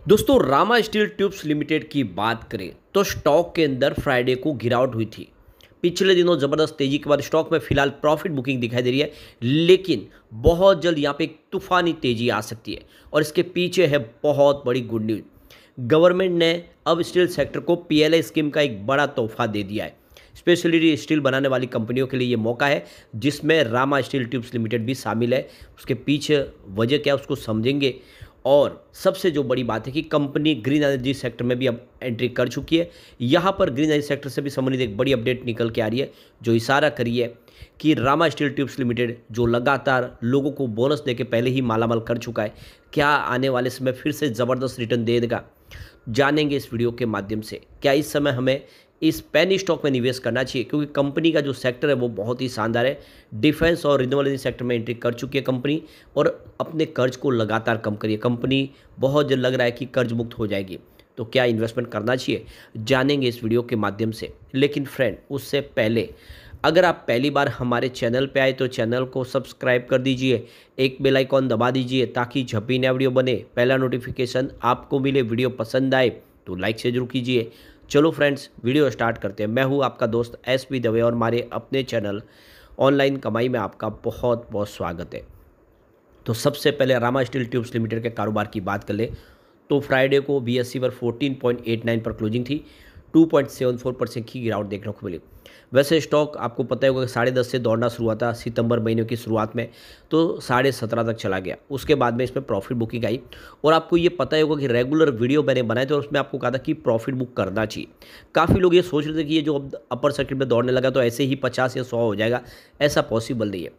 दोस्तों Rama steel tubes limited की बात करें तो स्टॉक के अंदर फ्राइडे को गिरावट हुई थी। पिछले दिनों ज़बरदस्त तेजी के बाद स्टॉक में फिलहाल प्रॉफिट बुकिंग दिखाई दे रही है, लेकिन बहुत जल्द यहाँ पे एक तूफानी तेजी आ सकती है और इसके पीछे है बहुत बड़ी गुड न्यूज़। गवर्नमेंट ने अब स्टील सेक्टर को पीएलआई स्कीम का एक बड़ा तोहफा दे दिया है। स्पेशली स्टील बनाने वाली कंपनियों के लिए ये मौका है, जिसमें रामा स्टील ट्यूब्स लिमिटेड भी शामिल है। उसके पीछे वजह क्या है उसको समझेंगे। और सबसे जो बड़ी बात है कि कंपनी ग्रीन एनर्जी सेक्टर में भी अब एंट्री कर चुकी है। यहाँ पर ग्रीन एनर्जी सेक्टर से भी संबंधित एक बड़ी अपडेट निकल के आ रही है, जो इशारा करी है कि रामा स्टील ट्यूब्स लिमिटेड जो लगातार लोगों को बोनस देके पहले ही मालामाल कर चुका है, क्या आने वाले समय फिर से ज़बरदस्त रिटर्न दे देगा, जानेंगे इस वीडियो के माध्यम से। क्या इस समय हमें इस पेनी स्टॉक में निवेश करना चाहिए, क्योंकि कंपनी का जो सेक्टर है वो बहुत ही शानदार है। डिफेंस और रिन्यूएबल एनर्जी सेक्टर में एंट्री कर चुकी है कंपनी और अपने कर्ज को लगातार कम करिए। कंपनी बहुत जल्द लग रहा है कि कर्ज मुक्त हो जाएगी। तो क्या इन्वेस्टमेंट करना चाहिए, जानेंगे इस वीडियो के माध्यम से। लेकिन फ्रेंड, उससे पहले अगर आप पहली बार हमारे चैनल पे आए तो चैनल को सब्सक्राइब कर दीजिए, एक बेल आइकॉन दबा दीजिए ताकि जब भी नया वीडियो बने पहला नोटिफिकेशन आपको मिले। वीडियो पसंद आए तो लाइक से जरूर कीजिए। चलो फ्रेंड्स, वीडियो स्टार्ट करते हैं। मैं हूं आपका दोस्त एसपी दवे और हमारे अपने चैनल ऑनलाइन कमाई में आपका बहुत बहुत स्वागत है। तो सबसे पहले रामा स्टील ट्यूब्स लिमिटेड के कारोबार की बात कर ले तो फ्राइडे को बीएसई पर 14.89 पर क्लोजिंग थी। 2.74% की गिरावट देखने को मिली। वैसे स्टॉक आपको पता होगा कि 10.5 से दौड़ना शुरू हुआ था सितंबर महीने की शुरुआत में, तो 17.5 तक चला गया। उसके बाद में इसमें प्रॉफिट बुकिंग आई और आपको ये पता ही होगा कि रेगुलर वीडियो मैंने बनाए थे और उसमें आपको कहा था कि प्रॉफिट बुक करना चाहिए। काफ़ी लोग ये सोच रहे थे कि ये जो अब अपर सर्किट में दौड़ने लगा तो ऐसे ही 50 या 100 हो जाएगा। ऐसा पॉसिबल नहीं है।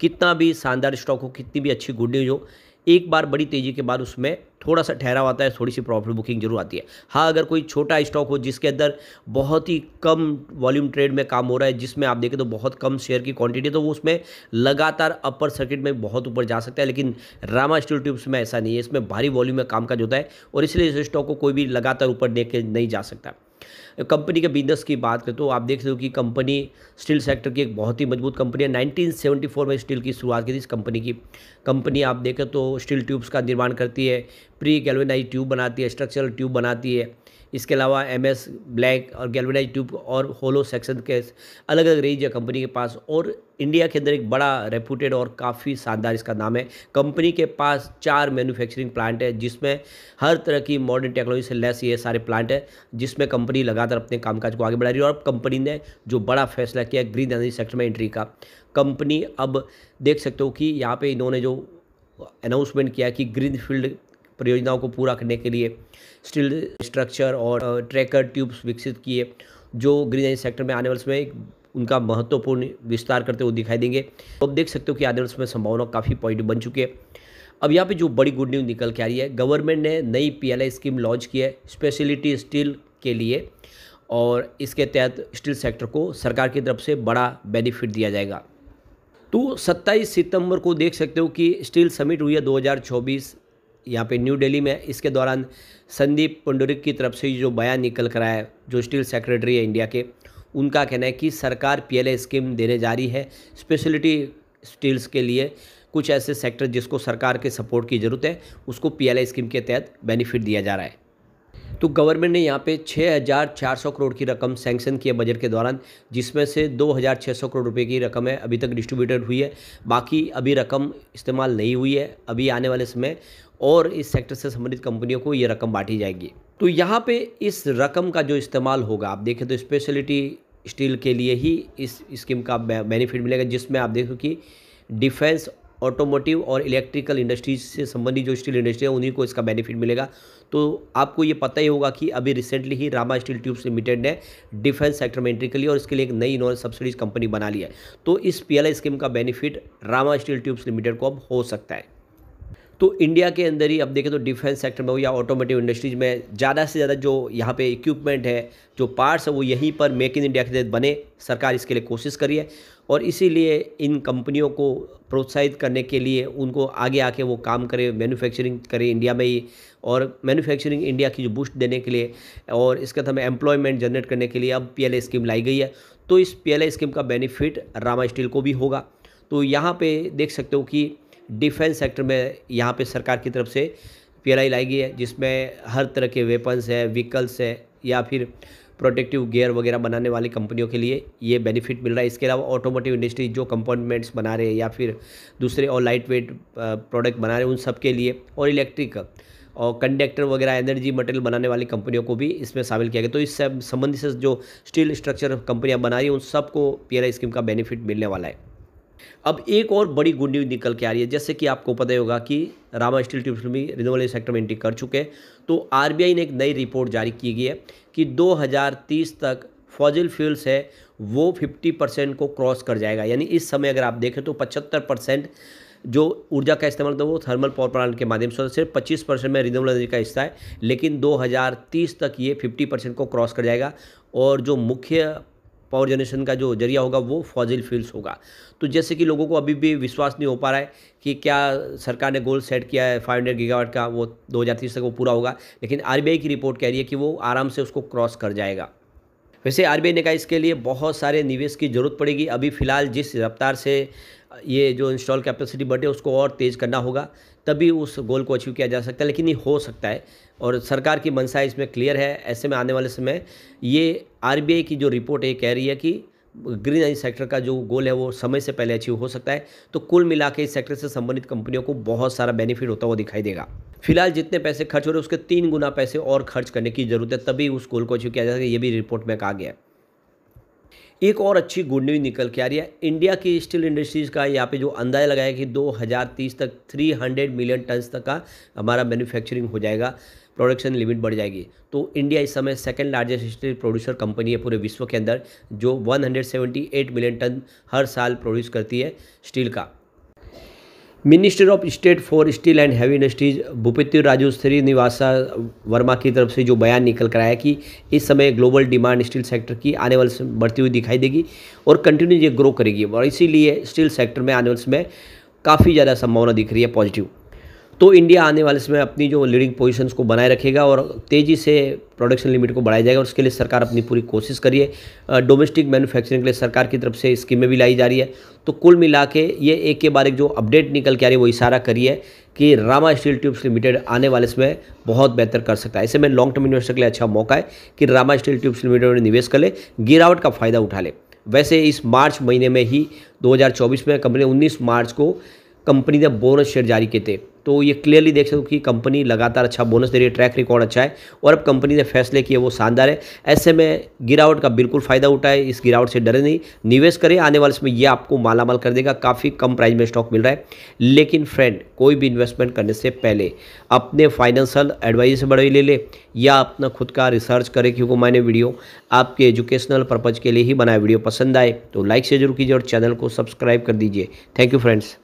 कितना भी शानदार स्टॉक हो, कितनी भी अच्छी गुड न्यूज हो, एक बार बड़ी तेज़ी के बाद उसमें थोड़ा सा ठहराव आता है, थोड़ी सी प्रॉफिट बुकिंग जरूर आती है। हाँ, अगर कोई छोटा स्टॉक हो जिसके अंदर बहुत ही कम वॉल्यूम ट्रेड में काम हो रहा है, जिसमें आप देखें तो बहुत कम शेयर की क्वांटिटी है, तो वो उसमें लगातार अपर सर्किट में बहुत ऊपर जा सकता है। लेकिन रामा स्टील ट्यूब्स में ऐसा नहीं है, इसमें भारी वॉल्यूम में कामकाज होता है और इसलिए इस स्टॉक को कोई भी लगातार ऊपर लेके नहीं जा सकता। कंपनी के बिजनेस की बात करें तो आप देख सकते हो कि कंपनी स्टील सेक्टर की एक बहुत ही मजबूत कंपनी है। 1974 में स्टील की शुरुआत की थी इस कंपनी की। कंपनी आप देखें तो स्टील ट्यूब्स का निर्माण करती है, प्री गैल्वेनाइज ट्यूब बनाती है, स्ट्रक्चरल ट्यूब बनाती है। इसके अलावा एमएस ब्लैक और गैल्वेनाइज ट्यूब और होलो सेक्शन के अलग अलग रेंज है कंपनी के पास। और इंडिया के अंदर एक बड़ा रेपूटेड और काफ़ी शानदार इसका नाम है। कंपनी के पास 4 मैन्युफैक्चरिंग प्लांट है, जिसमें हर तरह की मॉडर्न टेक्नोलॉजी से लेस ये सारे प्लांट है, जिसमें कंपनी लगातार अपने कामकाज को आगे बढ़ा रही है। और अब कंपनी ने जो बड़ा फैसला किया ग्रीन एनर्जी सेक्टर में एंट्री का, कंपनी अब देख सकते हो कि यहाँ पे इन्होंने जो अनाउंसमेंट किया कि ग्रीन फील्ड परियोजनाओं को पूरा करने के लिए स्टील स्ट्रक्चर और ट्रैकर ट्यूब्स विकसित किए, जो ग्रीन एनर्जी सेक्टर में आने वाले समय उनका महत्वपूर्ण विस्तार करते हुए दिखाई देंगे। तो अब देख सकते हो कि आने वाले समय संभावना काफ़ी पॉजिटिव बन चुकी है। अब यहाँ पे जो बड़ी गुड न्यूज़ निकल के आ रही है, गवर्नमेंट ने नई पीएलआई स्कीम लॉन्च की है स्पेशलिटी स्टील के लिए, और इसके तहत स्टील सेक्टर को सरकार की तरफ से बड़ा बेनिफिट दिया जाएगा। तो 27 सितंबर को देख सकते हो कि स्टील समिट हुई है 2024 यहाँ पे न्यू दिल्ली में। इसके दौरान संदीप पुंडरीक की तरफ से जो बयान निकल कर आया है, जो स्टील सेक्रेटरी है इंडिया के, उनका कहना है कि सरकार पीएलआई स्कीम देने जा रही है स्पेशलिटी स्टील्स के लिए। कुछ ऐसे सेक्टर जिसको सरकार के सपोर्ट की ज़रूरत है, उसको पीएलआई स्कीम के तहत बेनिफिट दिया जा रहा है। तो गवर्नमेंट ने यहाँ पे 6,400 करोड़ की रकम सैंक्शन की है बजट के दौरान, जिसमें से 2,600 करोड़ रुपए की रकम है अभी तक डिस्ट्रीब्यूटेड हुई है। बाकी अभी रकम इस्तेमाल नहीं हुई है। अभी आने वाले समय और इस सेक्टर से संबंधित कंपनियों को ये रकम बांटी जाएगी। तो यहाँ पे इस रकम का जो इस्तेमाल होगा, आप देखें तो स्पेशलिटी स्टील के लिए ही इस स्कीम का बेनिफिट मिलेगा, जिसमें आप देखो कि डिफेंस, ऑटोमोटिव और इलेक्ट्रिकल इंडस्ट्रीज से संबंधित जो स्टील इंडस्ट्री है उन्हीं को इसका बेनिफिट मिलेगा। तो आपको ये पता ही होगा कि अभी रिसेंटली ही रामा स्टील ट्यूब्स लिमिटेड ने डिफेंस सेक्टर में एंट्री कर ली और इसके लिए एक नई इन्होंने सब्सिडीज कंपनी बना लिया है। तो इस पीएलआई स्कीम का benefit Rama steel tubes limited को अब हो सकता है। तो इंडिया के अंदर ही अब देखें तो डिफेंस सेक्टर में हो या ऑटोमोटिव इंडस्ट्रीज में ज़्यादा से ज़्यादा जो यहाँ पे इक्विपमेंट है, जो पार्ट्स है, वो यहीं पर मेक इन इंडिया के तहत बने। सरकार इसके लिए कोशिश करी है और इसीलिए इन कंपनियों को प्रोत्साहित करने के लिए उनको आगे आके वो काम करे, मैन्युफैक्चरिंग करे इंडिया में ही। और मैन्युफैक्चरिंग इंडिया की जो बूस्ट देने के लिए और इसके तहत हमें एम्प्लॉयमेंट जनरेट करने के लिए अब पीएलआई स्कीम लाई गई है। तो इस पीएलआई स्कीम का बेनिफिट रामा स्टील को भी होगा। तो यहाँ पे देख सकते हो कि डिफेंस सेक्टर में यहाँ पे सरकार की तरफ से पीएलआई लाई गई है, जिसमें हर तरह के वेपन्स है, व्हीकल्स है या फिर प्रोटेक्टिव गियर वगैरह बनाने वाली कंपनियों के लिए ये बेनिफिट मिल रहा है। इसके अलावा ऑटोमोटिव इंडस्ट्री जो कंपोनेंट्स बना रहे हैं या फिर दूसरे और लाइट वेट प्रोडक्ट बना रहे हैं उन सब के लिए, और इलेक्ट्रिक और कंडक्टर वगैरह एनर्जी मटेरियल बनाने वाली कंपनियों को भी इसमें शामिल किया गया। तो इससे संबंधित से जो स्टील स्ट्रक्चर कंपनियां बना रही हैं उन सबको पीएलआई स्कीम का बेनिफिट मिलने वाला है। अब एक और बड़ी गुड न्यूज़ निकल के आ रही है, जैसे कि आपको पता ही होगा कि रामा स्टील ट्यूब्स भी रिन्यूएबल सेक्टर में एंट्री कर चुके हैं। तो आरबीआई ने एक नई रिपोर्ट जारी की गई है कि 2030 तक फॉसिल फ्यूल्स है वो 50% को क्रॉस कर जाएगा। यानी इस समय अगर आप देखें तो 75% जो ऊर्जा का इस्तेमाल था वो थर्मल पावर प्लांट के माध्यम से, सिर्फ 25% में रिन्यूएबल एनर्जी का हिस्सा है। लेकिन 2030 तक ये 50% को क्रॉस कर जाएगा और जो मुख्य पावर जनरेशन का जो जरिया होगा वो फॉसिल फ्यूल्स होगा। तो जैसे कि लोगों को अभी भी विश्वास नहीं हो पा रहा है कि क्या सरकार ने गोल सेट किया है 500 गीगावाट का, वो 2030 तक वो पूरा होगा, लेकिन आरबीआई की रिपोर्ट कह रही है कि वो आराम से उसको क्रॉस कर जाएगा। वैसे आरबीआई ने कहा इसके लिए बहुत सारे निवेश की ज़रूरत पड़ेगी। अभी फ़िलहाल जिस रफ्तार से ये जो इंस्टॉल कैपेसिटी बढ़े उसको और तेज़ करना होगा, तभी उस गोल को अचीव किया जा सकता है। लेकिन ये हो सकता है और सरकार की मंशा इसमें क्लियर है। ऐसे में आने वाले समय ये आरबीआई की जो रिपोर्ट है कह रही है कि ग्रीन एनर्जी सेक्टर का जो गोल है वो समय से पहले अचीव हो सकता है। तो कुल मिला के इस सेक्टर से संबंधित कंपनियों को बहुत सारा बेनिफिट होता हुआ दिखाई देगा। फिलहाल जितने पैसे खर्च हो रहे हैं उसके 3 गुना पैसे और खर्च करने की जरूरत है, तभी उस गोल को अचीव किया जा सके। ये भी रिपोर्ट में कहा गया है। एक और अच्छी गुड न्यूज़ निकल के आ रही है इंडिया की स्टील इंडस्ट्रीज़ का। यहाँ पे जो अंदाजा लगाया कि 2030 तक 300 मिलियन टन्स तक का हमारा मैन्युफैक्चरिंग हो जाएगा, प्रोडक्शन लिमिट बढ़ जाएगी। तो इंडिया इस समय second largest steel producer company है पूरे विश्व के अंदर, जो 178 मिलियन टन हर साल प्रोड्यूस करती है स्टील का। Minister of state for steel and heavy industries Bhupendra Raju Srinivasa Verma की तरफ से जो बयान निकल कर आया कि इस समय ग्लोबल डिमांड स्टील सेक्टर की आने वाले समय बढ़ती हुई दिखाई देगी और कंटिन्यू ये ग्रो करेगी, और इसीलिए स्टील सेक्टर में आने वाले समय काफ़ी ज़्यादा संभावना दिख रही है पॉजिटिव। तो इंडिया आने वाले समय अपनी जो लीडिंग पोजीशंस को बनाए रखेगा और तेज़ी से प्रोडक्शन लिमिट को बढ़ाया जाएगा, और उसके लिए सरकार अपनी पूरी कोशिश करी है। डोमेस्टिक मैन्युफैक्चरिंग के लिए सरकार की तरफ से स्कीमें भी लाई जा रही है। तो कुल मिला के ये एक के बाद एक जो अपडेट निकल के आ रही है वो इशारा करी है कि रामा स्टील ट्यूब्स लिमिटेड आने वाले समय बहुत बेहतर कर सकता है। ऐसे में लॉन्ग टर्म इन्वेस्टर के लिए अच्छा मौका है कि रामा स्टील ट्यूब्स लिमिटेड में निवेश कर ले, गिरावट का फ़ायदा उठा ले। वैसे इस मार्च महीने में ही 2024 में कंपनी 19 मार्च को कंपनी ने बोनस शेयर जारी किए थे। तो ये क्लियरली देख सकते हो कि कंपनी लगातार अच्छा बोनस दे रही है, ट्रैक रिकॉर्ड अच्छा है और अब कंपनी ने फैसले किए वो शानदार है। ऐसे में गिरावट का बिल्कुल फ़ायदा उठाए, इस गिरावट से डरे नहीं, निवेश करें। आने वाले समय ये आपको मालामाल कर देगा। काफ़ी कम प्राइस में स्टॉक मिल रहा है। लेकिन फ्रेंड, कोई भी इन्वेस्टमेंट करने से पहले अपने फाइनेंशियल एडवाइजर से बड़े ले ले या अपना खुद का रिसर्च करें, क्योंकि मैंने वीडियो आपके एजुकेशनल पर्पज़ के लिए ही बनाया। वीडियो पसंद आए तो लाइक से जरूर कीजिए और चैनल को सब्सक्राइब कर दीजिए। Thank you friends.